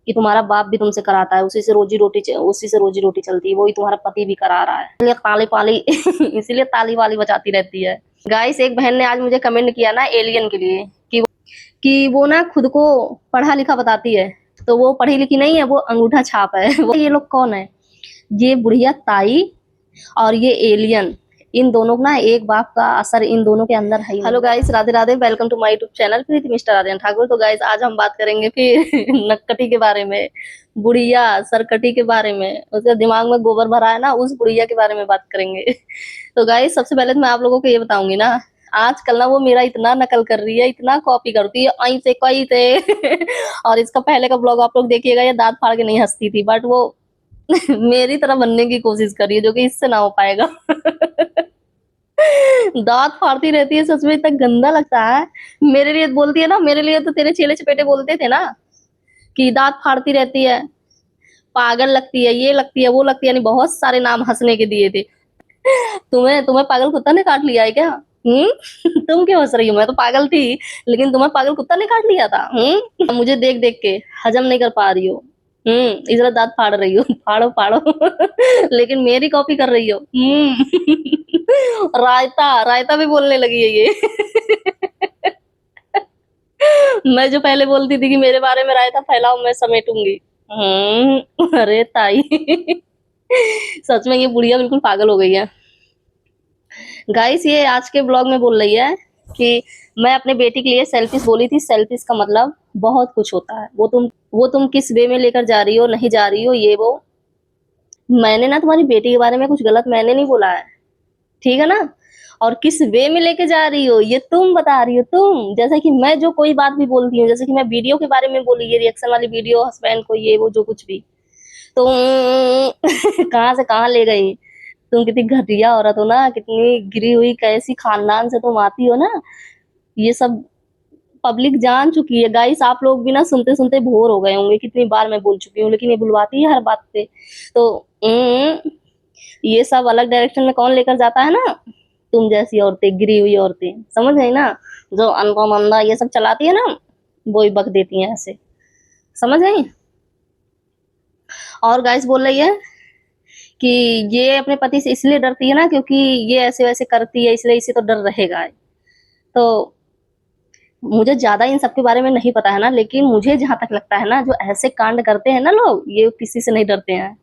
कि तुम्हारा बाप भी तुमसे कराता है, उसी से रोजी रोटी चलती है, वही तुम्हारा पति भी करा रहा है, इसलिए ताली पाली इसीलिए ताली वाली बजाती रहती है। गाइस, एक बहन ने आज मुझे कमेंट किया ना एलियन के लिए कि वो ना खुद को पढ़ा लिखा बताती है, तो वो पढ़ी लिखी नहीं है, वो अंगूठा छाप है। वो ये लोग कौन है? ये बुढ़िया ताई और ये एलियन, इन दोनों ना एक बाप का असर इन दोनों के अंदर है। Hello guys, Radhe Radhe, welcome to my YouTube channel Preeti mister Aryan Thakur. तो गाइस, आज हम बात करेंगे फिर नक्कटी के बारे में, बुढ़िया सरकटी के बारे में, उसके दिमाग में गोबर भरा है ना, उस बुढ़िया के बारे में बात करेंगे। तो गाइस, सबसे पहले तो मैं आप लोगों को ये बताऊंगी ना, आजकल ना वो मेरा इतना नकल कर रही है, इतना कॉपी करती है आई से कई से और इसका पहले का ब्लॉग आप लोग देखिएगा, ये दांत फाड़ के नहीं हंसती थी, बट वो मेरी तरह बनने की कोशिश कर रही है, जो कि इससे ना हो पाएगा। दांत फाड़ती रहती है, सच में इतना गंदा लगता है। मेरे लिए बोलती है ना, मेरे लिए तो तेरे चेले चपेटे बोलते थे ना कि दांत फाड़ती रहती है, पागल लगती है, ये लगती है, वो लगती है, यानी बहुत सारे नाम हंसने के दिए थे। तुम्हें तुम्हें पागल कुत्ता ने काट लिया है क्या? तुम क्यों हंस रही हो? मैं तो पागल थी, लेकिन तुम्हें पागल कुत्ता ने काट लिया था। मुझे देख देख के हजम नहीं कर पा रही हो। इधर दांत फाड़ रही हो, फाड़ो फाड़ो। लेकिन मेरी कॉपी कर रही हो। रायता रायता भी बोलने लगी है ये। मैं जो पहले बोलती थी कि मेरे बारे में रायता फैलाओ, मैं समेटूंगी। अरे ताई। सच में ये बुढ़िया बिल्कुल पागल हो गई है। गाइस, ये आज के ब्लॉग में बोल रही है कि मैं अपने बेटी के लिए सेल्फिश बोली थी। सेल्फिश का मतलब बहुत कुछ होता है, वो तुम किस वे में लेकर जा रही हो, नहीं जा रही हो, ये वो। मैंने ना तुम्हारी बेटी के बारे में कुछ गलत मैंने नहीं बोला है, ठीक है ना? और किस वे में लेके जा रही हो ये तुम बता रही हो। तुम जैसे कि मैं जो कोई बात भी बोलती हूँ, जैसे कि मैं वीडियो के बारे में बोली, ये रिएक्शन वाली वीडियो, हस्बैंड को ये वो जो कुछ भी, तो कहाँ से कहाँ ले गई। तुम कितनी घटिया औरत हो ना, कितनी गिरी हुई कैसी खानदान से तुम आती हो ना, ये सब पब्लिक जान चुकी है। गाइस, आप लोग भी ना सुनते सुनते बोर हो गए होंगे, कितनी बार मैं बोल चुकी हूँ, लेकिन ये बुलवाती है हर बात पे। तो ये सब अलग डायरेक्शन में कौन लेकर जाता है ना, तुम जैसी औरतें, गिरी हुई औरतें, समझ गई ना? जो अनपा मंदा ये सब चलाती है ना, वो ही बक देती है ऐसे, समझ गई? और गाइस बोल रही है कि ये अपने पति से इसलिए डरती है ना क्योंकि ये ऐसे वैसे करती है, इसलिए इसे तो डर रहेगा। तो मुझे ज्यादा इन सब के बारे में नहीं पता है ना, लेकिन मुझे जहां तक लगता है ना, जो ऐसे कांड करते हैं ना लोग, ये किसी से नहीं डरते हैं।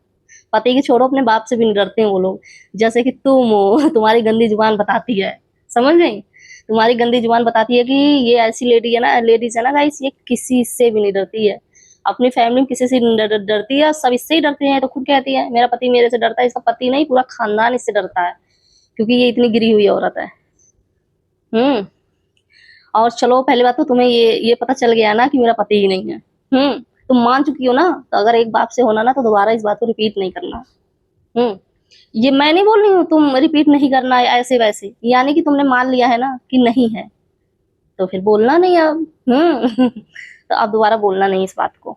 पति की छोड़ो, अपने बाप से भी नहीं डरते हैं वो लोग। जैसे कि तुम हो, तुम्हारी गंदी जुबान बताती है, समझ गई? तुम्हारी गंदी जुबान बताती है कि ये ऐसी लेडी है ना, लेडीज है ना गाइस, ये किसी से भी नहीं डरती है। अपनी फैमिली में किसी से नहीं डरती है, सब इससे ही डरते हैं। तो खुद कहती है मेरा पति मेरे से डरता है, इसका पति नहीं, पूरा खानदान इससे डरता है, क्योंकि ये इतनी गिरी हुई औरत है। हम्म और चलो, पहली बात तो तुम्हें ये पता चल गया ना कि मेरा पति ही नहीं है। तुम मान चुकी हो ना, तो अगर एक बाप से होना ना, तो दोबारा इस बात को रिपीट नहीं करना। हम्म ये मैं नहीं बोल रही हूँ तुम रिपीट नहीं करना है ऐसे वैसे, यानी कि तुमने मान लिया है ना कि नहीं है, तो फिर बोलना नहीं अब। तो अब दोबारा बोलना नहीं इस बात को,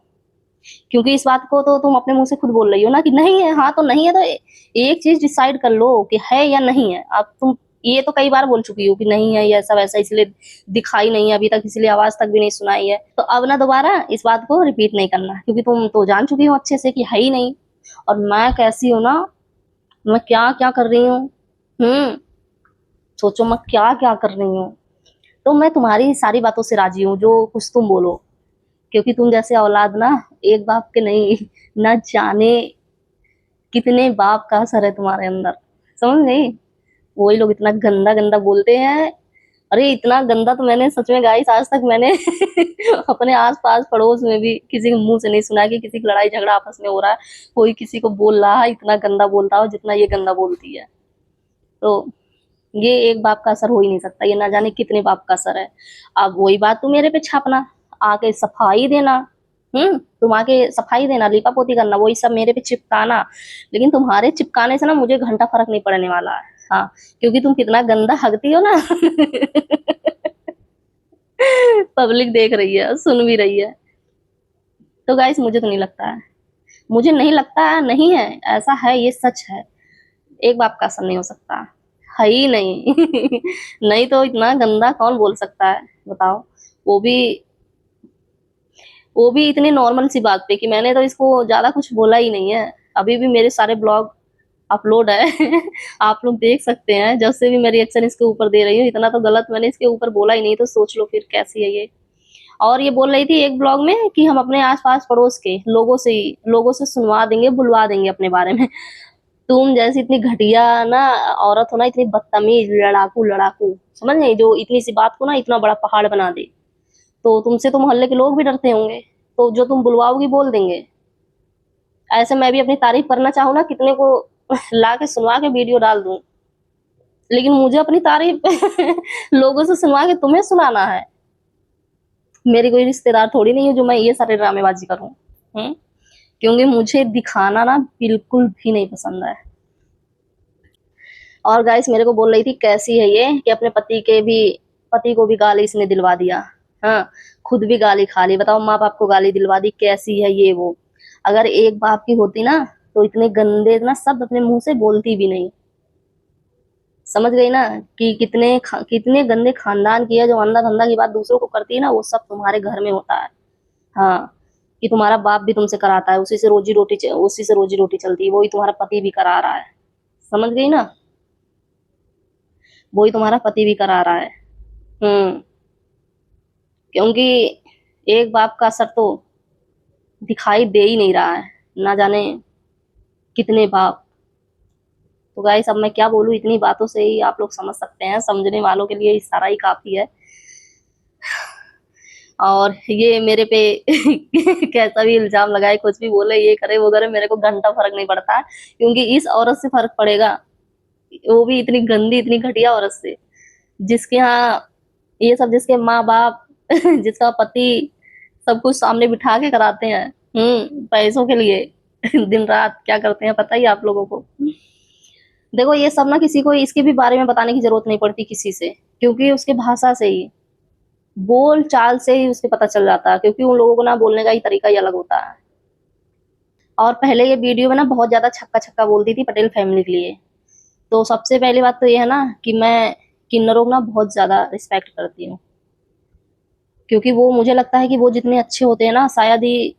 क्योंकि इस बात को तो तुम अपने मुंह से खुद बोल रही हो ना कि नहीं है। हाँ, तो नहीं है तो एक चीज डिसाइड कर लो कि है या नहीं है। अब तुम ये तो कई बार बोल चुकी हो कि नहीं है, ये ऐसा वैसा, इसलिए दिखाई नहीं है अभी तक, इसलिए आवाज तक भी नहीं सुनाई है। तो अब ना दोबारा इस बात को रिपीट नहीं करना, क्योंकि तुम तो जान चुकी हो अच्छे से कि है ही नहीं। और मैं कैसी हूँ ना, मैं क्या क्या कर रही हूँ। हम्म सोचो मैं क्या क्या कर रही हूँ। तो मैं तुम्हारी सारी बातों से राजी हूँ, जो कुछ तुम बोलो, क्योंकि तुम जैसे औलाद ना, एक बाप के नहीं, न जाने कितने बाप का असर है तुम्हारे अंदर, समझ गई? वही लोग इतना गंदा गंदा बोलते हैं। अरे इतना गंदा तो मैंने सच में गाइस आज तक मैंने अपने आस पास पड़ोस में भी किसी के मुंह से नहीं सुना कि किसी की लड़ाई झगड़ा आपस में हो रहा है, कोई किसी को बोल रहा है इतना गंदा बोलता हो जितना ये गंदा बोलती है। तो ये एक बाप का असर हो ही नहीं सकता, ये ना जाने कितने बाप का असर है। अब वही बात तू मेरे पे छापना, आके सफाई देना। तुम आके सफाई देना, लीपा पोती करना, वही सब मेरे पे चिपकाना। लेकिन तुम्हारे चिपकाने से ना मुझे घंटा फर्क नहीं पड़ने वाला है। हाँ, क्योंकि तुम कितना गंदा हगती हो ना। पब्लिक देख रही है, सुन भी रही है। तो गाइस, मुझे तो नहीं लगता है, मुझे नहीं लगता है, नहीं है, ऐसा है, ये सच है। एक बाप का असर नहीं हो सकता, है ही नहीं। नहीं तो इतना गंदा कौन बोल सकता है, बताओ? वो भी वो भी इतनी नॉर्मल सी बात पे कि मैंने तो इसको ज्यादा कुछ बोला ही नहीं है। अभी भी मेरे सारे ब्लॉग अपलोड है आप लोग देख सकते हैं। जब से भी मैं रिएक्शन इसके ऊपर दे रही हूँ, इतना तो गलत मैंने इसके ऊपर बोला ही नहीं, तो सोच लो फिर कैसी है ये। और ये बोल रही थी एक ब्लॉग में कि हम अपने आसपास पड़ोस के लोगों से सुनवा देंगे, बुलवा देंगे अपने बारे में। तुम जैसी इतनी घटिया ना औरत हो ना, इतनी बदतमीज, लड़ाकू लड़ाकू, समझ गई, जो इतनी सी बात को ना इतना बड़ा पहाड़ बना दे, तो तुमसे तो मोहल्ले के लोग भी डरते होंगे। तो जो तुम बुलवाओगी बोल देंगे। ऐसे मैं भी अपनी तारीफ करना चाहूँ ना, कितने को ला के सुनवा के वीडियो डाल दूं, लेकिन मुझे अपनी तारीफ लोगों से सुनवा के तुम्हें सुनाना है। मेरी कोई रिश्तेदार थोड़ी नहीं है जो मैं ये सारे ड्रामेबाजी करूं। क्योंकि मुझे दिखाना ना बिल्कुल भी नहीं पसंद है। और गाइस मेरे को बोल रही थी कैसी है ये, कि अपने पति को भी गाली इसने दिलवा दिया। हाँ, खुद भी गाली खा ली। बताओ, माँ बाप को गाली दिलवा दी, कैसी है ये वो। अगर एक बाप की होती ना, तो इतने गंदे ना शब्द अपने मुंह से बोलती भी नहीं। समझ गई ना, कि कितने गंदे खानदान की है, जो अंधा धंधा की बात दूसरों को करती है ना, वो सब तुम्हारे घर में होता है। हाँ, कि तुम्हारा बाप भी तुमसे कराता है, उसी से रोजी रोटी चलती है, वही तुम्हारा पति भी करा रहा है। समझ गई ना, वही तुम्हारा पति भी करा रहा है। हम्म क्योंकि एक बाप का असर तो दिखाई दे ही नहीं रहा है, ना जाने कितने बाप। तो गाइस अब मैं क्या बोलूं, इतनी बातों से ही आप लोग समझ सकते हैं, समझने वालों के लिए इशारा ही काफी है। और ये मेरे पे कैसा भी इल्जाम लगाए, कुछ भी बोले, ये करे वो करे, मेरे को घंटा फर्क नहीं पड़ता, क्योंकि इस औरत से फर्क पड़ेगा, वो भी इतनी गंदी, इतनी घटिया औरत से, जिसके यहाँ ये सब, जिसके माँ बाप जिसका पति सब कुछ सामने बिठा के कराते हैं, पैसों के लिए दिन रात क्या करते हैं पता ही आप लोगों को। देखो ये सब ना, किसी को इसके भी बारे में बताने की जरूरत नहीं पड़ती किसी से, क्योंकि उसके भाषा से ही, बोल चाल से ही उसके पता चल जाता है, क्योंकि उन लोगों को ना बोलने का ही तरीका ही अलग होता है। और पहले ये वीडियो में ना बहुत ज्यादा छक्का छक्का बोलती थी पटेल फैमिली के लिए। तो सबसे पहली बात तो ये है ना, कि मैं किन्नरों को ना बहुत ज्यादा रिस्पेक्ट करती हूँ, क्योंकि वो, मुझे लगता है कि वो जितने अच्छे होते हैं ना, शायद ही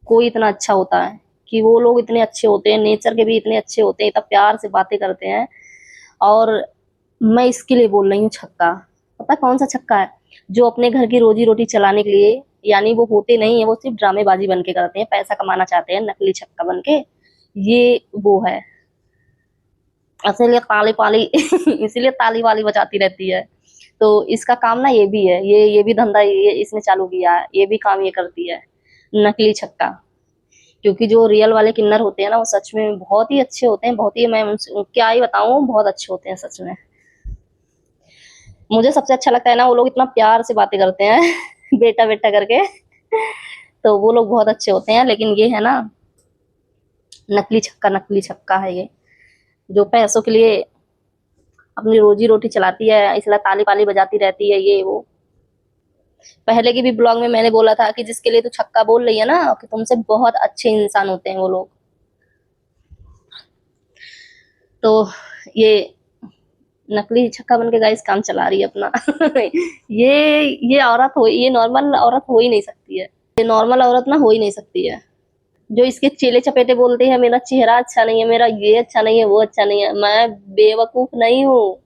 कोई इतना अच्छा होता है, कि वो लोग इतने अच्छे होते हैं, नेचर के भी इतने अच्छे होते हैं, इतना प्यार से बातें करते हैं। और मैं इसके लिए बोल रही हूँ छक्का। पता कौन सा छक्का है? जो अपने घर की रोजी रोटी चलाने के लिए, यानी वो होते नहीं है, वो सिर्फ ड्रामेबाजी बन के करते हैं, पैसा कमाना चाहते हैं, नकली छक्का बन के, ये वो है। इसीलिए ताली पाली इसीलिए ताली वाली बजाती रहती है। तो इसका काम ना ये भी है, ये भी धंधा ये इसने चालू किया है, ये भी काम ये करती है, नकली छक्का। क्योंकि जो रियल वाले किन्नर होते हैं ना, वो सच में बहुत ही अच्छे होते हैं, बहुत ही, मैं उनसे क्या ही बताऊं, बहुत अच्छे होते हैं सच में। मुझे सबसे अच्छा लगता है ना, वो लोग इतना प्यार से बातें करते हैं बेटा बेटा करके, तो वो लोग बहुत अच्छे होते हैं। लेकिन ये है ना, नकली छक्का है ये, जो पैसों के लिए अपनी रोजी रोटी चलाती है, इसलिए ताली पाली बजाती रहती है, ये वो। पहले की भी ब्लॉग में मैंने बोला था कि जिसके लिए तू छक्का बोल रही है ना, कि तुमसे बहुत अच्छे इंसान होते हैं वो लोग। तो ये नकली छक्का बन के गाइस काम चला रही है अपना ये नॉर्मल औरत हो ही नहीं सकती है, ये नॉर्मल औरत ना हो ही नहीं सकती है। जो इसके चेले चपेटे बोलते हैं, मेरा चेहरा अच्छा नहीं है, मेरा ये अच्छा नहीं है, वो अच्छा नहीं है, मैं बेवकूफ नहीं हूँ।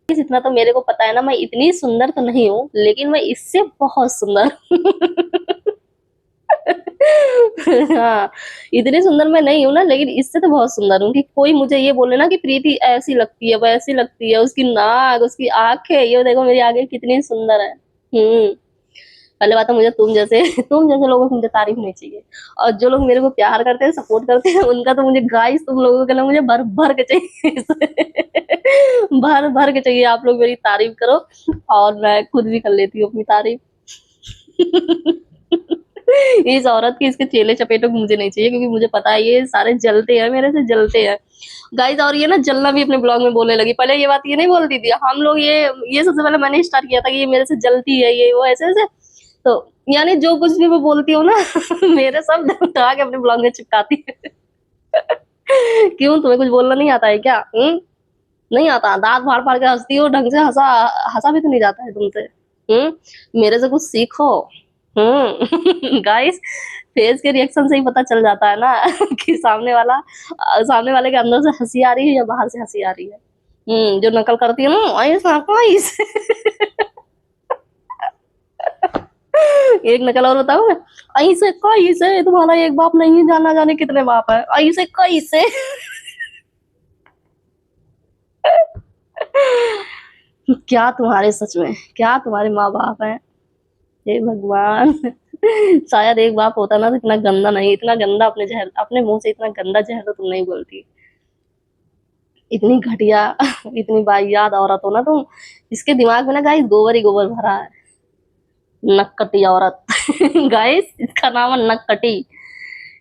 इतना तो मेरे को पता है ना, मैं इतनी सुंदर तो नहीं हूँ, लेकिन मैं इससे बहुत सुंदर हाँ, इतनी सुंदर मैं नहीं हूँ ना, लेकिन इससे तो बहुत सुंदर हूँ, कि कोई मुझे ये बोले ना कि प्रीति ऐसी लगती है, वैसी लगती है, उसकी नाक, उसकी आंखें, ये देखो मेरी आंखें कितनी सुंदर है। पहले बात तो मुझे तुम जैसे लोगों को मुझे तारीफ नहीं चाहिए। और जो लोग मेरे को प्यार करते हैं, सपोर्ट करते हैं, उनका तो मुझे, गाइस तुम लोगों के लिए मुझे भर भर के चाहिए भर भर के चाहिए, आप लोग मेरी तारीफ करो, और मैं खुद भी कर लेती हूँ अपनी तारीफ इस औरत की, इसके चेले चपेटों को मुझे नहीं चाहिए, क्योंकि मुझे पता है ये सारे जलते हैं, मेरे से जलते हैं गाइस। और ये ना जलना भी अपने ब्लॉग में बोलने लगी, पहले ये बात ये नहीं बोलती थी। हम लोग ये सबसे पहले मैंने स्टार्ट किया था कि ये मेरे से जलती है, ये वो ऐसे ऐसे। तो यानी जो कुछ भी मैं बोलती हूँ ना मेरे सब उठा के अपने ब्लॉग में चिपकाती है क्यों, तुम्हें कुछ बोलना नहीं आता है क्या? नहीं आता? दांत फाड़ फाड़ के हंसती हो, ढंग से हंसा हंसा भी तो नहीं जाता है तुमसे। मेरे से कुछ सीखो। गाइस, फेस के रिएक्शन से ही पता चल जाता है ना कि सामने वाले के अंदर से हंसी आ रही है या बाहर से हंसी आ रही है। जो नकल करती है ना, ऐसा कैसे एक नकल और बताऊं मैं, ऐसे कैसे तुम्हारा एक बाप नहीं, जाना जाने कितने बाप है, ऐसे कैसे क्या तुम्हारे, सच में क्या तुम्हारे माँ बाप हैं, हे भगवान शायद एक बाप होता ना तो इतना गंदा नहीं, इतना गंदा अपने जहर, अपने मुंह से इतना गंदा जहर तो तुम नहीं बोलती, इतनी घटिया इतनी वाहियात औरत हो ना तुम। इसके दिमाग में ना गाइस गोबर ही गोबर भरा है, नक्कटी औरत गाइस, इसका नाम है नक्कटी।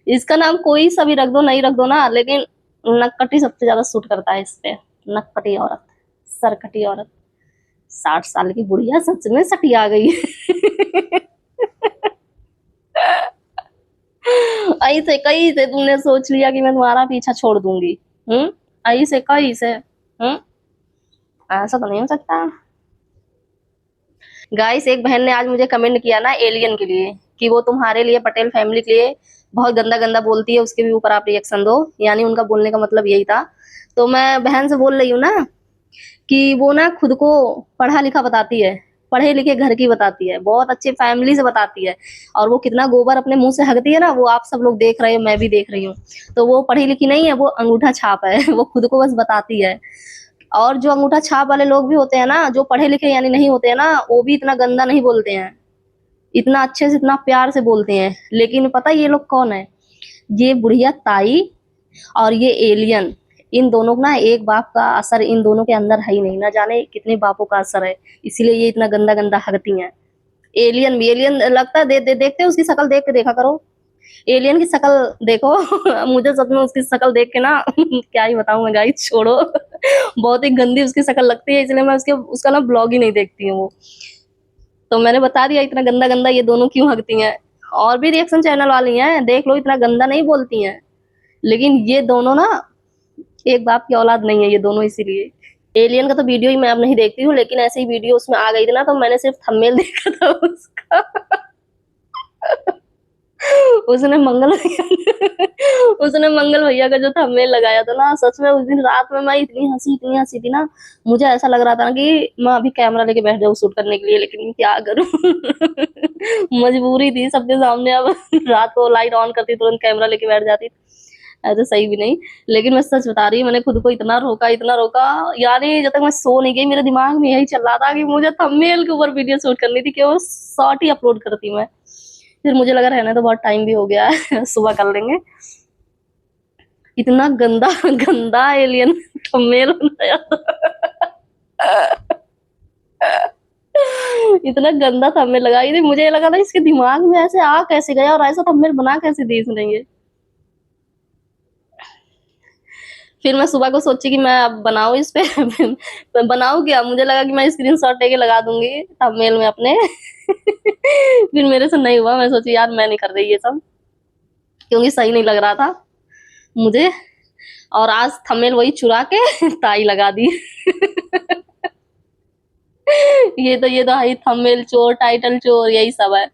इसका नाम कोई सा भी रख दो, नहीं रख दो ना, लेकिन नक्कटी सबसे ज्यादा सूट करता है इस पे। नक्कटी औरत, सरकटी औरत, 60 साल की बुढ़िया सच में सटी आ गई ऐसे कहीं से तुमने सोच लिया कि मैं तुम्हारा पीछा छोड़ दूंगी? ऐसे कहीं से? ऐसा तो नहीं हो सकता। गाइस, एक बहन ने आज मुझे कमेंट किया ना एलियन के लिए, कि वो तुम्हारे लिए, पटेल फैमिली के लिए बहुत गंदा गंदा बोलती है, उसके भी ऊपर आप रिएक्शन दो। यानी उनका बोलने का मतलब यही था। तो मैं बहन से बोल रही हूँ ना कि वो ना खुद को पढ़ा लिखा बताती है, पढ़े लिखे घर की बताती है, बहुत अच्छी फैमिली से बताती है, और वो कितना गोबर अपने मुंह से हकती है ना, वो आप सब लोग देख रहे हो, मैं भी देख रही हूँ। तो वो पढ़ी लिखी नहीं है, वो अंगूठा छाप है वो खुद को बस बताती है। और जो अंगूठा छाप वाले लोग भी होते हैं ना, जो पढ़े लिखे यानी नहीं होते हैं ना, वो भी इतना गंदा नहीं बोलते हैं, इतना अच्छे से, इतना प्यार से बोलते हैं। लेकिन पता है ये लोग कौन है? ये बुढ़िया ताई और ये एलियन, इन दोनों का ना एक बाप का असर इन दोनों के अंदर है ही नहीं, ना जाने कितने बापों का असर है, इसीलिए ये इतना गंदा गंदा हगती हैं। एलियन भी, एलियन लगता है, देखते उसकी शक्ल देख के देखा करो, एलियन की शक्ल देखो मुझे सच में उसकी शक्ल देख के ना क्या ही बताऊं मैं गाइस, छोड़ो बहुत ही गंदी उसकी शक्ल लगती है, इसलिए मैं उसका ना ब्लॉग ही नहीं देखती हूँ वो। तो मैंने बता दिया इतना गंदा गंदा ये दोनों क्यों हगती हैं। और भी रिएक्शन चैनल वाली हैं, देख लो, इतना गंदा नहीं बोलती हैं, लेकिन ये दोनों ना एक बाप की औलाद नहीं है ये दोनों, इसीलिए। एलियन का तो वीडियो ही मैं अब नहीं देखती हूँ, लेकिन ऐसे ही वीडियो उसमें आ गई थी ना, तो मैंने सिर्फ थंबनेल देखा था उसका उसने मंगल उसने मंगल भैया का जो थंबनेल लगाया था ना, सच में उस दिन रात में मैं इतनी हंसी थी ना, मुझे ऐसा लग रहा था ना कि मैं अभी कैमरा लेके बैठ जाऊँ शूट करने के लिए, लेकिन क्या करूँ मजबूरी थी सबके सामने। अब रात को लाइट ऑन करती, तुरंत कैमरा लेके बैठ जाती, ऐसे सही भी नहीं। लेकिन मैं सच बता रही हूँ, मैंने खुद को इतना रोका, यानी जब तक मैं सो नहीं गई, मेरे दिमाग में यही चल रहा था कि मुझे थंबनेल के ऊपर वीडियो शूट करनी थी, कि वो शॉर्ट ही अपलोड करती मैं। फिर मुझे लगा रहने तो बहुत टाइम भी हो गया है सुबह कर लेंगे। इतना गंदा गंदा एलियन थंबनेल बनाया इतना गंदा थंबनेल लगाई थी, मुझे ये लगा था इसके दिमाग में ऐसे आ कैसे गया और ऐसा थंबनेल बना कैसे दी इसने ये। फिर मैं सुबह को सोची कि मैं अब बनाऊं इस पे मैं बनाऊं क्या, मुझे लगा कि मैं स्क्रीनशॉट लेके लगा दूंगी थंबनेल में अपने फिर मेरे से नहीं हुआ, मैं सोची यार मैं नहीं कर रही ये सब, क्योंकि सही नहीं लग रहा था मुझे। और आज थंबनेल वही चुरा के ताई लगा दी ये तो है थंबनेल चोर, टाइटल चोर, यही सब है।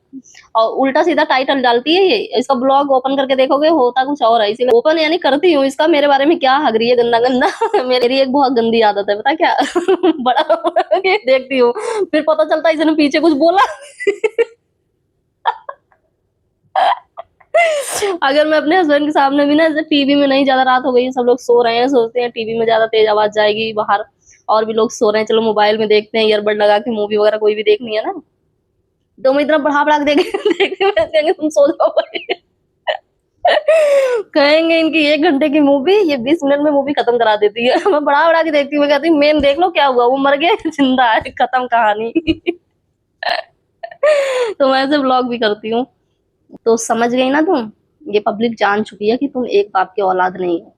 और उल्टा सीधा टाइटल डालती है ये, इसका ब्लॉग ओपन करके देखोगे होता कुछ और है, इसीलिए ओपन यानी करती हूँ इसका, मेरे बारे में क्या हग रही है गंदा गंदा मेरी एक बहुत गंदी आदत है, पता क्या बड़ा के देखती हूँ, फिर पता चलता है इसने पीछे कुछ बोला अगर मैं अपने हस्बैंड के सामने भी ना, जैसे टीवी में, नहीं ज्यादा रात हो गई, सब लोग सो रहे हैं, सोचते हैं टीवी में ज्यादा तेज आवाज जाएगी बाहर, और भी लोग सो रहे हैं, चलो मोबाइल में देखते हैं, ईयरबड लगा के मूवी वगैरह कोई भी देखनी है ना, तो मैं इतना बढ़ा बढ़ा के देखते हुए कहेंगे तुम सो जाओ कहेंगे इनकी 1 घंटे की मूवी ये 20 मिनट में मूवी खत्म करा देती है मैं बढ़ा बढ़ा के देखती हूँ, मैं कहती हूँ मेन देख लो क्या हुआ, वो मर गया जिंदा है, खत्म कहानी तो मैं ऐसे ब्लॉग भी करती हूँ। तो समझ गई ना तुम, ये पब्लिक जान चुकी है कि तुम एक बाप की औलाद नहीं हो।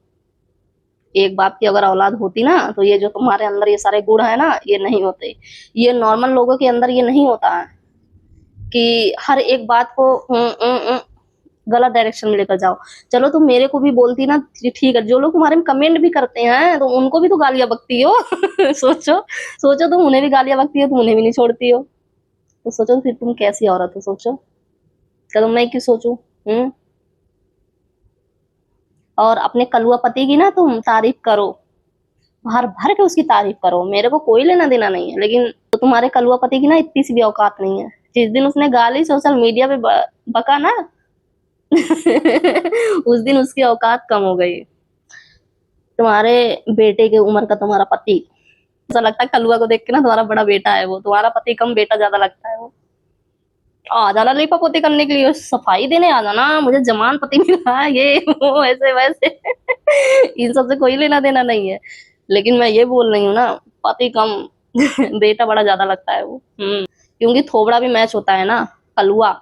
एक बाप की अगर औलाद होती ना, तो ये जो तुम्हारे अंदर ये सारे गुण है ना, ये नहीं होते। ये नॉर्मल लोगों के अंदर ये नहीं होता है कि हर एक बात को गलत डायरेक्शन में लेकर जाओ। चलो तुम मेरे को भी बोलती ना, ठीक है, जो लोग तुम्हारे में कमेंट भी करते हैं, तो उनको भी तो गालियां बकती हो सोचो, सोचो तुम उन्हें भी गालियां बकती हो, तुम उन्हें भी नहीं छोड़ती हो, तो सोचो फिर तुम कैसी औरत हो, सोचो। तो मैं क्यों सोचूं? हम्म। और अपने कलुआ पति की ना तुम तारीफ करो, भर भर के उसकी तारीफ करो, मेरे को कोई लेना देना नहीं है, लेकिन तो तुम्हारे कलुआ पति की ना इतनी सी भी औकात नहीं है। जिस दिन उसने गाली सोशल मीडिया पे बका ना उस दिन उसकी औकात कम हो गई। तुम्हारे बेटे के उम्र का तुम्हारा पति, ऐसा लगता है कलुआ को देख के ना तुम्हारा बड़ा बेटा है वो, तुम्हारा पति कम बेटा ज्यादा लगता है वो। आ जाना लीपा पोती करने के लिए, सफाई देने आ जाना, मुझे जमान पति मिला है, ये वो ऐसे वैसे इन सब से कोई लेना देना नहीं है, लेकिन मैं ये बोल रही हूँ ना, पति कम बेटा बड़ा ज्यादा लगता है वो। क्योंकि थोबड़ा भी मैच होता है ना, कलुआ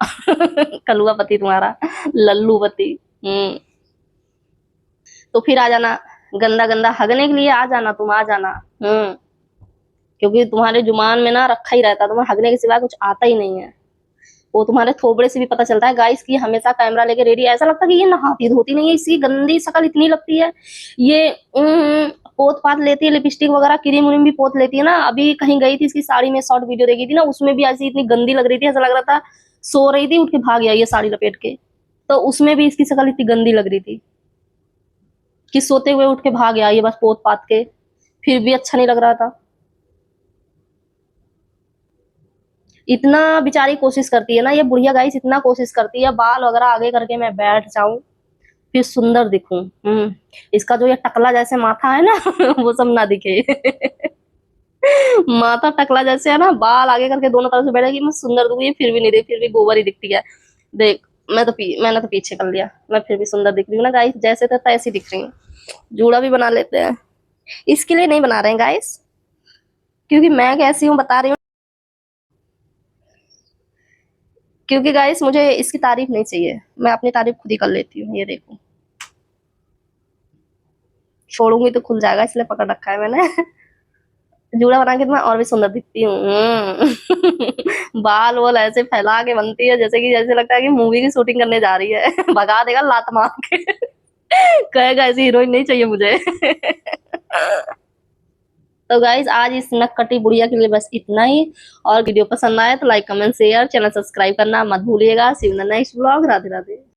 कलुआ पति तुम्हारा, लल्लू पति। हम्म। तो फिर आ जाना, गंदा गंदा हगने के लिए आ जाना, तुम आ जाना। क्योंकि तुम्हारे जुबान में ना रखा ही रहता है, तुम्हें हगने के सिवा कुछ आता ही नहीं है। वो तुम्हारे थोबड़े से भी पता चलता है गाइस की हमेशा कैमरा लेके रेडी, ऐसा लगता है कि ये नहाती धोती नहीं है, इसकी गंदी शक्ल इतनी लगती है। ये पोत पात लेती है, लिपस्टिक वगैरह क्रीम व्रीम भी पोत लेती है ना। अभी कहीं गई थी, इसकी साड़ी में शॉर्ट वीडियो देखी थी ना, उसमें भी ऐसी इतनी गंदी लग रही थी, ऐसा लग रहा था सो रही थी उठ के भाग आई है साड़ी लपेट के। तो उसमें भी इसकी शक्ल इतनी गंदी लग रही थी कि सोते हुए उठ के भाग आई है बस पोत पात के, फिर भी अच्छा नहीं लग रहा था। इतना बेचारी कोशिश करती है ना ये बुढ़िया गाइस, इतना कोशिश करती है बाल वगैरह आगे करके मैं बैठ जाऊं, फिर सुंदर दिखूं। इसका जो ये टकला जैसे माथा है ना वो सब ना दिखे माथा टकला जैसे है ना, बाल आगे करके दोनों तरफ से बैठेगी, मैं सुंदर दिखूं, ये फिर भी नहीं दिख, फिर भी गोबर ही दिखती है। देख, मैंने तो पीछे कर लिया, मैं फिर भी सुंदर दिख रही हूँ ना गाइस, जैसे थे तैसी दिख रही हूँ। जूड़ा भी बना लेते हैं, इसके लिए नहीं बना रहे हैं गाइस, क्योंकि मैं कैसी हूँ बता रही हूँ। क्योंकि गाइस मुझे इसकी तारीफ नहीं चाहिए, मैं अपनी तारीफ खुद ही कर लेती हूँ, ये देखो। छोड़ूंगी तो खुल जाएगा, इसलिए पकड़ रखा है मैंने जूड़ा बना के तो मैं और भी सुंदर दिखती हूँ। बाल वाल ऐसे फैला के बनती है जैसे कि, जैसे लगता है कि मूवी की शूटिंग करने जा रही है भगा देगा लात मार के कहेगा ऐसी हीरोइन नहीं चाहिए मुझे तो गाइज आज इस नक्कटी बुढ़िया के लिए बस इतना ही। और वीडियो पसंद आए तो like comment share, channel subscribe करना मत भूलिएगा। See you in the next blog. Radhe Radhe.